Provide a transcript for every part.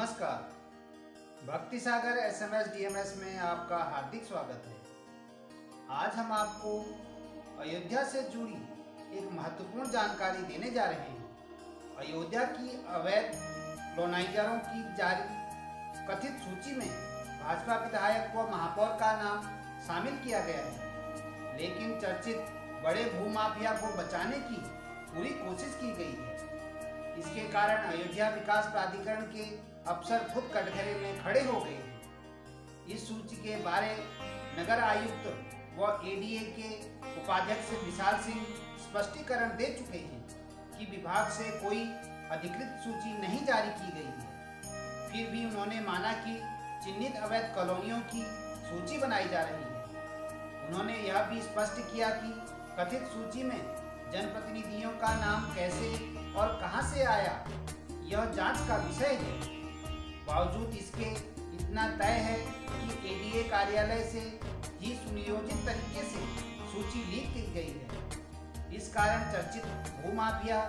नमस्कार। भक्ति सागर SMS DMs में आपका हार्दिक स्वागत है। आज हम आपको अयोध्या से जुड़ी एक महत्वपूर्ण जानकारी देने जा रहे हैं। अयोध्या की अवैध कॉलोनाइजरों की जारी कथित सूची में भाजपा विधायक व महापौर का नाम शामिल किया गया है, लेकिन चर्चित बड़े भूमाफिया को बचाने की पूरी कोशिश की गई है। इसके कारण अयोध्या विकास प्राधिकरण के अफसर खुद कटघरे में खड़े हो गए हैं। इस सूची के बारे नगर आयुक्त व एडीए के उपाध्यक्ष विशाल सिंह स्पष्टीकरण दे चुके हैं कि विभाग से कोई अधिकृत सूची नहीं जारी की गई है। फिर भी उन्होंने माना कि चिन्हित अवैध कॉलोनियों की सूची बनाई जा रही है। उन्होंने यह भी स्पष्ट किया कि कथित सूची में जनप्रतिनिधियों का नाम कैसे और कहां से आया, यह जांच का विषय है। बावजूद इसके इतना तय है कि एडीए कार्यालय से ही सुनियोजित तरीके से सूची लीक की गई है। इस कारण चर्चित भूमाफिया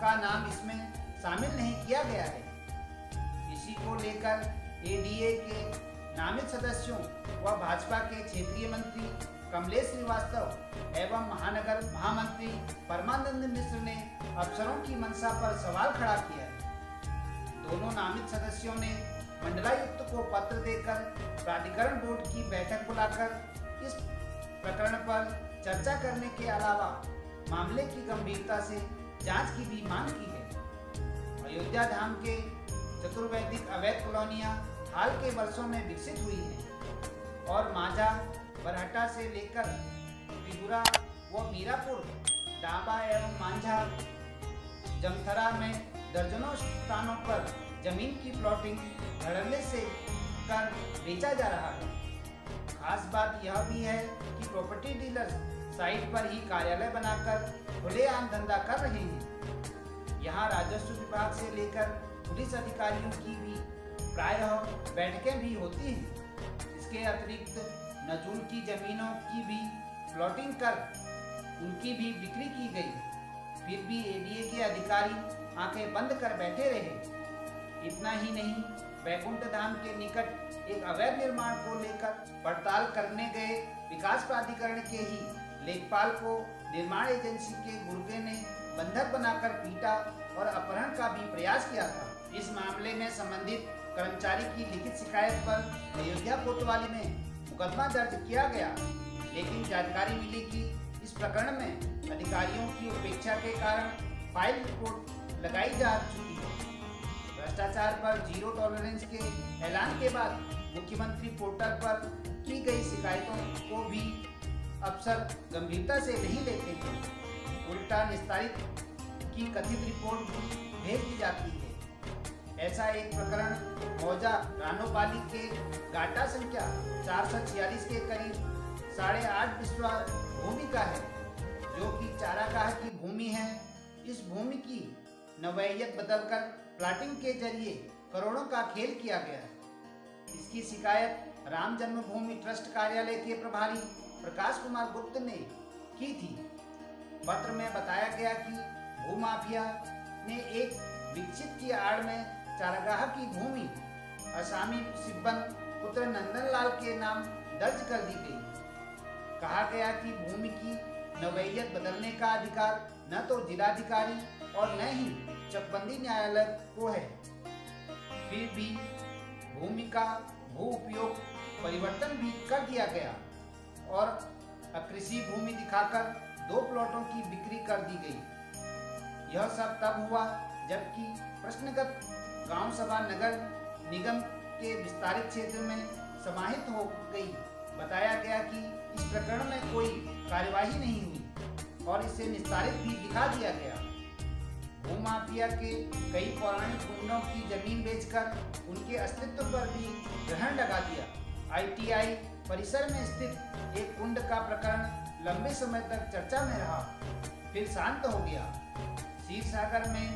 का नाम इसमें शामिल नहीं किया गया है। इसी को लेकर एडीए के नामित सदस्यों व भाजपा के क्षेत्रीय मंत्री कमलेश श्रीवास्तव एवं महानगर महामंत्री परमानंद मिश्र ने अफसरों की मंशा पर सवाल खड़ा किया है। दोनों नामित सदस्यों ने मंडलायुक्त को पत्र देकर प्राधिकरण बोर्ड की बैठक बुलाकर इस प्रकरण पर चर्चा करने के अलावा मामले की गंभीरता से जांच की भी मांग की है। अयोध्या धाम के चतुर्वैदिक अवैध कॉलोनियां हाल के वर्षों में विकसित हुई हैं और माझा बरहटा से लेकर त्रिपुरा व मीरापुर, डाबा एवं मांझा, जमथरा में दर्जनों स्थानों पर जमीन की प्लॉटिंग धड़ल्ले से कर बेचा जा रहा है। खास बात यह भी है कि प्रॉपर्टी डीलर्स साइट पर ही कार्यालय बनाकर खुलेआम धंधा कर रहे हैं। यहाँ राजस्व विभाग से लेकर पुलिस अधिकारियों की भी प्रायः बैठकें भी होती हैं। इसके अतिरिक्त नजूल की जमीनों की भी प्लॉटिंग कर उनकी भी बिक्री की गई। फिर भी एडीए के अधिकारी आंखें बंद कर बैठे रहे। इतना ही नहीं, वैकुंठ धाम के निकट एक अवैध निर्माण को लेकर पड़ताल करने गए विकास प्राधिकरण के ही लेखपाल को निर्माण एजेंसी के गुर्गे ने बंधक बनाकर पीटा और अपहरण का भी प्रयास किया था। इस मामले में संबंधित कर्मचारी की लिखित शिकायत पर अयोध्या कोतवाली में मुकदमा दर्ज किया गया, लेकिन जानकारी मिली कि इस प्रकरण में अधिकारियों की उपेक्षा के कारण फाइल रिपोर्ट लगाई जा चुकी है। भ्रष्टाचार पर जीरो टॉलरेंस के ऐलान के बाद मुख्यमंत्री पोर्टल पर की गई शिकायतों को भी अफसर गंभीरता से नहीं लेते हैं। उल्टा निस्तारित की कथित रिपोर्ट भी भेज दी जाती है। ऐसा एक प्रकरण मौजा रानोपाली के गाटा संख्या 446 के करीब 8.5 बिस्वा भूमि का है, जो कि चारागाह की भूमि है। इस भूमि की नवैयत बदलकर प्लाटिंग के जरिए करोड़ों का खेल किया गया है। इसकी शिकायत राम जन्मभूमि ट्रस्ट कार्यालय के प्रभारी प्रकाश कुमार गुप्त ने की थी। पत्र में बताया गया कि भूमाफिया ने एक विकसित की आड़ में चारागाह की भूमि असामी सिब्बन पुत्र नंदनलाल के नाम दर्ज कर दी गई। कहा गया कि भूमि की नवैयत बदलने का अधिकार न तो जिलाधिकारी और न ही चकबंदी न्यायालय को है। फिर भी भूमि का भू उपयोग परिवर्तन भी कर दिया गया और अकृषि भूमि दिखाकर 2 प्लॉटों की बिक्री कर दी गई। यह सब तब हुआ जबकि प्रश्नगत गांव सभा नगर निगम के विस्तारित क्षेत्र में समाहित हो गई। बताया गया कि इस प्रकरण में कोई कार्यवाही नहीं हुई और इसे निस्तारित भी दिखा दिया गया। भूमाफिया के कई पौराणिक कुंडों की जमीन बेचकर उनके अस्तित्व पर भी ग्रहण लगा दिया। आईटीआई परिसर में स्थित एक कुंड का प्रकरण लंबे समय तक चर्चा में रहा, फिर शांत हो गया। क्षीरसागर में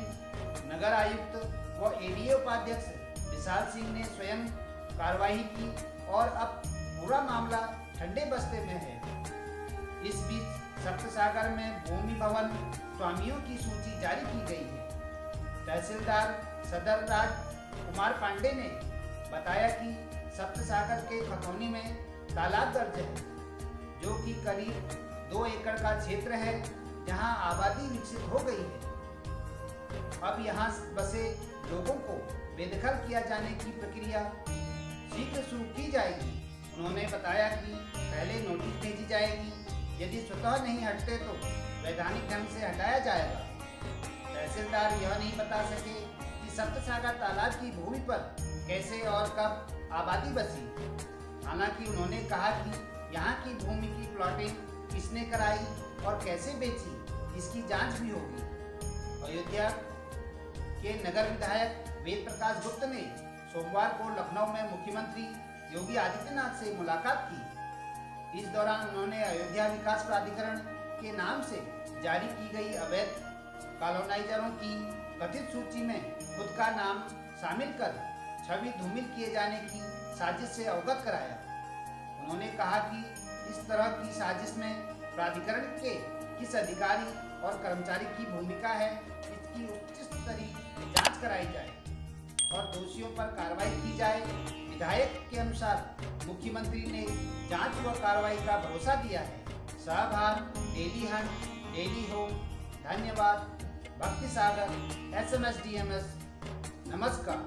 नगर आयुक्त व एडीए उपाध्यक्ष विशाल सिंह ने स्वयं कार्रवाई की और अब पूरा मामला ठंडे बस्ते में है। इस बीच सप्तसागर में भूमि भवन स्वामियों की सूची जारी की गई है। तहसीलदार सदर राज कुमार पांडे ने बताया कि सप्तसागर के खतौनी में तालाब दर्ज है, जो कि करीब 2 एकड़ का क्षेत्र है, जहां आबादी विकसित हो गई है। अब यहां बसे लोगों को बेदखल किया जाने की प्रक्रिया शीघ्र शुरू की जाएगी। उन्होंने बताया कि पहले नोटिस भेजी जाएगी, यदि स्वतः नहीं हटते तो वैधानिक ढंग से हटाया जाएगा। तहसीलदार यह नहीं बता सके कि सप्तसागर तालाब की भूमि पर कैसे और कब आबादी बसी। हालांकि उन्होंने कहा कि यहाँ की भूमि की प्लॉटिंग किसने कराई और कैसे बेची, इसकी जांच भी होगी। अयोध्या के नगर विधायक वेद प्रकाश गुप्त ने सोमवार को लखनऊ में मुख्यमंत्री योगी आदित्यनाथ से मुलाकात की। इस दौरान उन्होंने अयोध्या विकास प्राधिकरण के नाम से जारी की गई अवैध कॉलोनाइजरों की कथित सूची में खुद का नाम शामिल कर छवि धूमिल किए जाने की साजिश से अवगत कराया। उन्होंने कहा कि इस तरह की साजिश में प्राधिकरण के किस अधिकारी और कर्मचारी की भूमिका है, इसकी उच्च स्तरीय जांच कराई जाए और दोषियों पर कार्रवाई की जाए। विधायक के अनुसार मुख्यमंत्री ने जांच व कार्रवाई का भरोसा दिया है। सहभार, डेली हंट, डेली होम, धन्यवाद, भक्ति सागर, SMS DMS, नमस्कार।